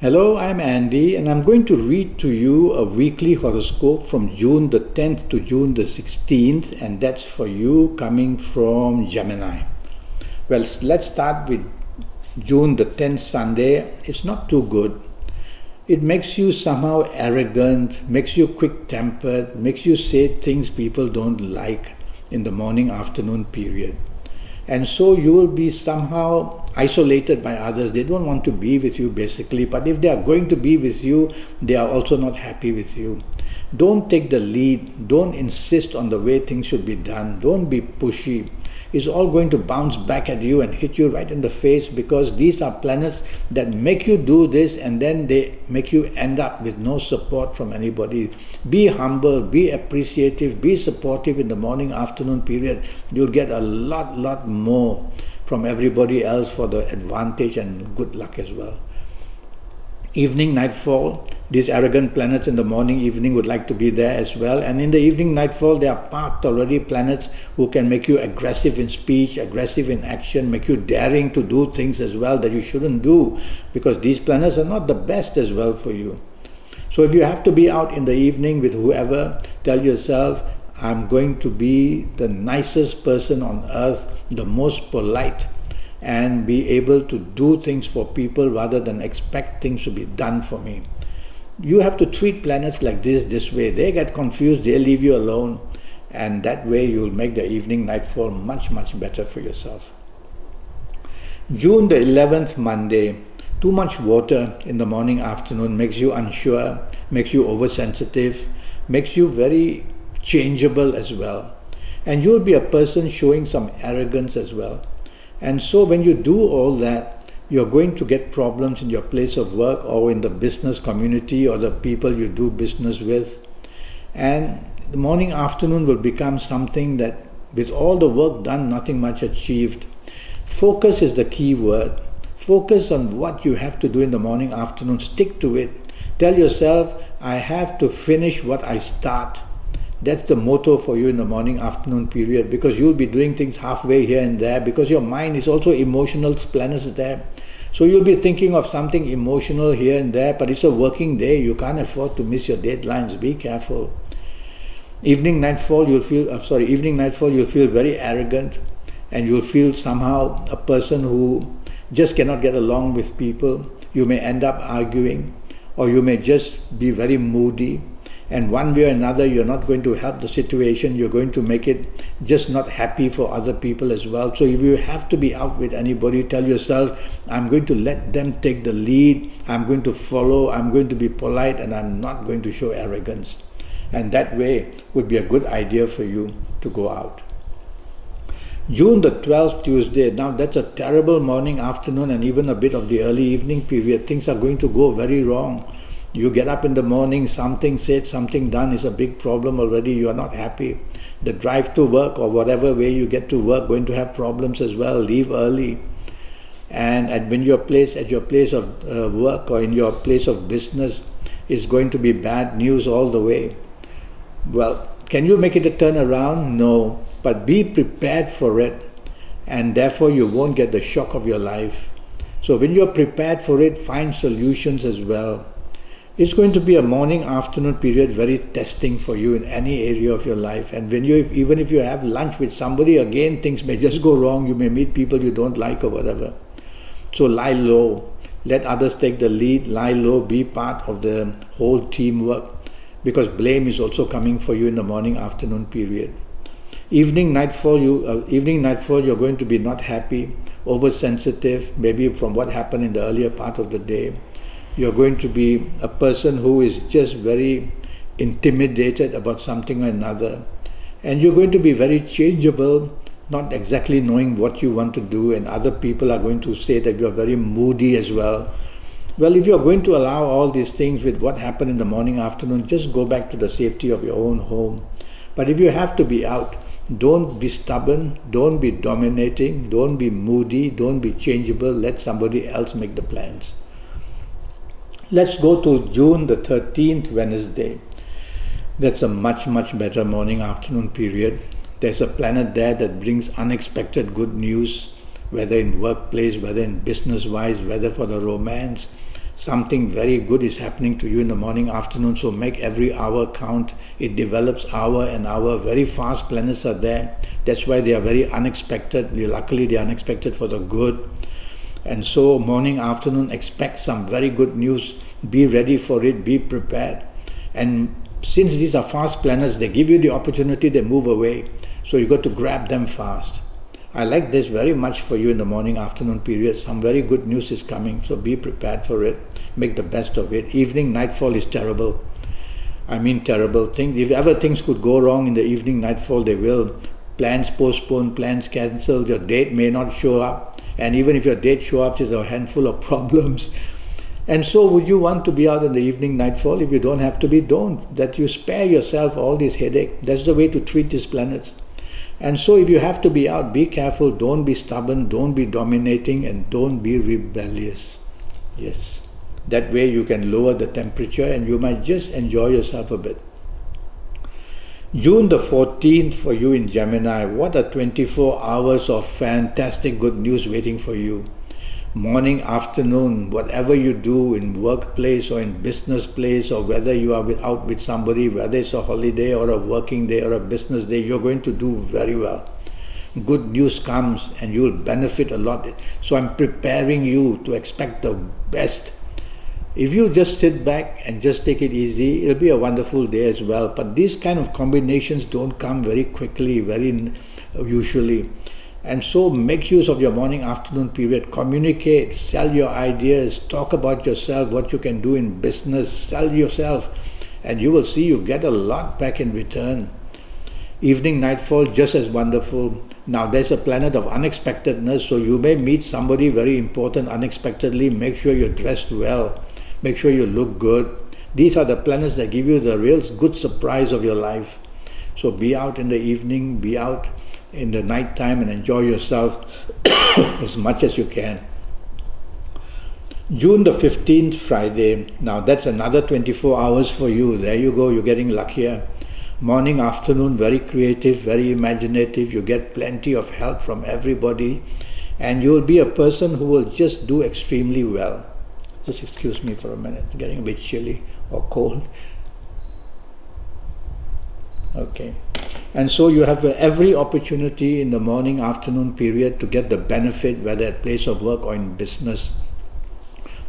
Hello, I'm Andy, and I'm going to read to you a weekly horoscope from June the 10th to June the 16th, and that's for you coming from Gemini. Well, let's start with June the 10th Sunday. It's not too good. It makes you somehow arrogant, makes you quick-tempered, makes you say things people don't like in the morning-afternoon period. And so you will be somehow isolated by others. They don't want to be with you basically, but if they are going to be with you, they are also not happy with you. Don't take the lead. Don't insist on the way things should be done. Don't be pushy. It's all going to bounce back at you and hit you right in the face, because these are planets that make you do this and then they make you end up with no support from anybody. Be humble, be appreciative, be supportive in the morning-afternoon period. You'll get a lot more from everybody else for the advantage and good luck as well. Evening, nightfall, these arrogant planets in the morning, evening would like to be there as well. And in the evening, nightfall, there are parked already planets who can make you aggressive in speech, aggressive in action, make you daring to do things as well that you shouldn't do, because these planets are not the best as well for you. So if you have to be out in the evening with whoever, tell yourself, I'm going to be the nicest person on earth, the most polite, and be able to do things for people rather than expect things to be done for me. You have to treat planets like this way. They get confused, they leave you alone, and that way you'll make the evening nightfall much better for yourself. June the 11th, Monday. Too much water in the morning afternoon makes you unsure, makes you oversensitive, makes you very changeable as well. And you'll be a person showing some arrogance as well. And so when you do all that, you're going to get problems in your place of work or in the business community or the people you do business with. And the morning afternoon will become something that, with all the work done, nothing much achieved. Focus is the key word. Focus on what you have to do in the morning afternoon. Stick to it. Tell yourself, I have to finish what I start. That's the motto for you in the morning-afternoon period, because you'll be doing things halfway here and there, because your mind is also emotional planets there. So you'll be thinking of something emotional here and there, but it's a working day. You can't afford to miss your deadlines. Be careful. Evening nightfall, you'll feel very arrogant, and you'll feel somehow a person who just cannot get along with people. You may end up arguing, or you may just be very moody. And one way or another, you're not going to help the situation. You're going to make it just not happy for other people as well. So if you have to be out with anybody, tell yourself, I'm going to let them take the lead. I'm going to follow. I'm going to be polite, and I'm not going to show arrogance. And that way would be a good idea for you to go out. June the 12th, Tuesday. Now that's a terrible morning, afternoon, and even a bit of the early evening period. Things are going to go very wrong. You get up in the morning, something said, something done is a big problem already. You are not happy. The drive to work or whatever way you get to work, going to have problems as well. Leave early. And when at your place of work or in your place of business, is going to be bad news all the way. Well, can you make it a turnaround? No. But be prepared for it, and therefore you won't get the shock of your life. So when you're prepared for it, find solutions as well. It's going to be a morning-afternoon period very testing for you in any area of your life. And when even if you have lunch with somebody, again things may just go wrong. You may meet people you don't like or whatever. So lie low. Let others take the lead. Lie low. Be part of the whole teamwork, because blame is also coming for you in the morning-afternoon period. Evening, nightfall, you're going to be not happy, oversensitive, maybe from what happened in the earlier part of the day. You're going to be a person who is just very intimidated about something or another. And you're going to be very changeable, not exactly knowing what you want to do, and other people are going to say that you're very moody as well. Well, if you're going to allow all these things with what happened in the morning, afternoon, just go back to the safety of your own home. But if you have to be out, don't be stubborn, don't be dominating, don't be moody, don't be changeable. Let somebody else make the plans. Let's go to June the 13th, Wednesday. That's a much better morning-afternoon period. There's a planet there that brings unexpected good news, whether in workplace, whether in business-wise, whether for the romance. Something very good is happening to you in the morning, afternoon, so make every hour count. It develops hour and hour. Very fast planets are there. That's why they are very unexpected. Luckily, they are unexpected for the good. And so morning, afternoon, expect some very good news. Be ready for it. Be prepared. And since these are fast planets, they give you the opportunity, they move away. So you got to grab them fast. I like this very much for you in the morning, afternoon period. Some very good news is coming, so be prepared for it. Make the best of it. Evening, nightfall is terrible. I mean terrible things. If ever things could go wrong in the evening, nightfall, they will. Plans postponed, plans cancelled, your date may not show up. And even if your date shows up, there's a handful of problems. And so would you want to be out in the evening, nightfall? If you don't have to be, don't. That you spare yourself all this headache. That's the way to treat these planets. And so if you have to be out, be careful, don't be stubborn, don't be dominating, and don't be rebellious. Yes. That way you can lower the temperature and you might just enjoy yourself a bit. June the 14th for you in Gemini. What a 24 hours of fantastic good news waiting for you. Morning, afternoon, whatever you do in workplace or in business place, or whether you are out with somebody, whether it's a holiday or a working day or a business day, you're going to do very well. Good news comes and you'll benefit a lot. So I'm preparing you to expect the best. If you just sit back and just take it easy, it'll be a wonderful day as well. But these kind of combinations don't come very quickly, very usually. And so make use of your morning, afternoon period. Communicate, sell your ideas, talk about yourself, what you can do in business, sell yourself. And you will see you get a lot back in return. Evening, nightfall, just as wonderful. Now there's a planet of unexpectedness, so you may meet somebody very important unexpectedly. Make sure you're dressed well. Make sure you look good. These are the planets that give you the real good surprise of your life. So be out in the evening, be out in the night time and enjoy yourself as much as you can. June the 15th, Friday. Now that's another 24 hours for you. There you go, you're getting luckier. Morning, afternoon, very creative, very imaginative. You get plenty of help from everybody. And you'll be a person who will just do extremely well. Just excuse me for a minute, it's getting a bit chilly or cold. Okay. And so you have every opportunity in the morning, afternoon period to get the benefit, whether at place of work or in business.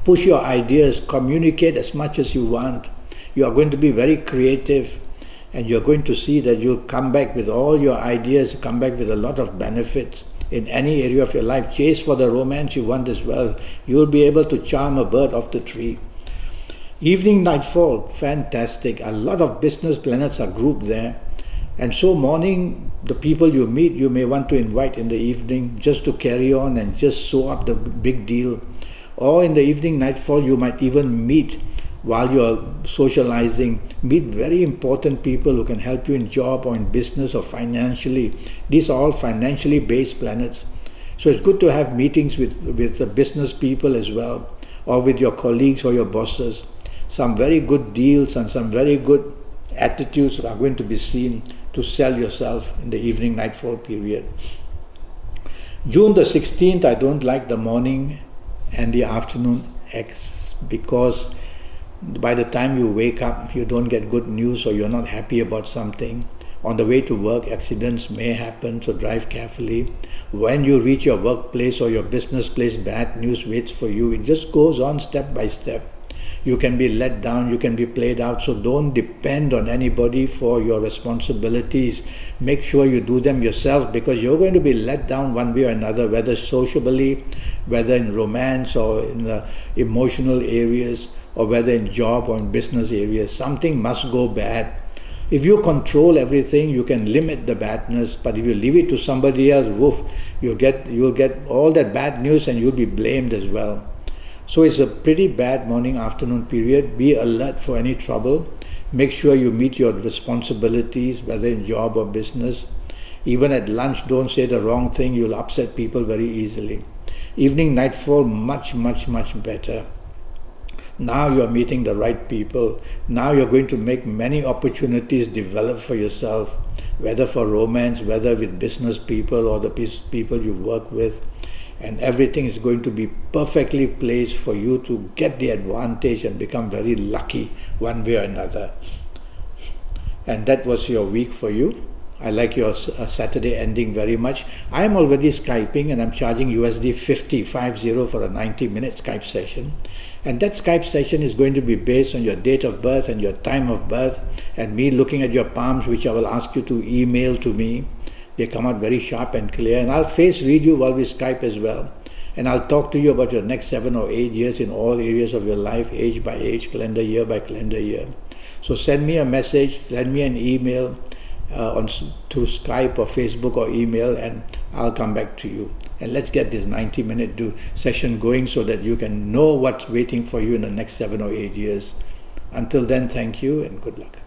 Push your ideas, communicate as much as you want. You are going to be very creative and you're going to see that you'll come back with all your ideas, come back with a lot of benefits in any area of your life. Chase for the romance you want as well. You'll be able to charm a bird off the tree. Evening, nightfall, fantastic. A lot of business planets are grouped there. And so morning, the people you meet, you may want to invite in the evening just to carry on and just sew up the big deal. Or in the evening, nightfall, you might even meet while you're socializing, meet very important people who can help you in job or in business or financially. These are all financially based planets. So it's good to have meetings with the business people as well, or with your colleagues or your bosses. Some very good deals and some very good attitudes are going to be seen to sell yourself in the evening, nightfall period. June the 16th, I don't like the morning and the afternoon X, because by the time you wake up, you don't get good news or you're not happy about something. On the way to work, accidents may happen, so drive carefully. When you reach your workplace or your business place, bad news waits for you. It just goes on step by step. You can be let down, you can be played out, so don't depend on anybody for your responsibilities. Make sure you do them yourself, because you're going to be let down one way or another, whether socially, whether in romance or in the emotional areas, or whether in job or in business areas. Something must go bad. If you control everything, you can limit the badness, but if you leave it to somebody else, woof, you'll get all that bad news and you'll be blamed as well. So it's a pretty bad morning, afternoon period. Be alert for any trouble. Make sure you meet your responsibilities, whether in job or business. Even at lunch, don't say the wrong thing. You'll upset people very easily. Evening, nightfall, much, much, much better. Now you're meeting the right people. Now you're going to make many opportunities develop for yourself, whether for romance, whether with business people or the people you work with. and everything is going to be perfectly placed for you to get the advantage and become very lucky one way or another. And that was your week for you. I like your Saturday ending very much. I am already Skyping and I'm charging USD 50 for a 90-minute Skype session. And that Skype session is going to be based on your date of birth and your time of birth, and me looking at your palms, which I will ask you to email to me. They come out very sharp and clear, and I'll face read you while we Skype as well. And I'll talk to you about your next 7 or 8 years in all areas of your life, age by age, calendar year by calendar year. So send me a message, send me an email through Skype or Facebook or email, and I'll come back to you. And let's get this 90-minute session going so that you can know what's waiting for you in the next 7 or 8 years. Until then, thank you and good luck.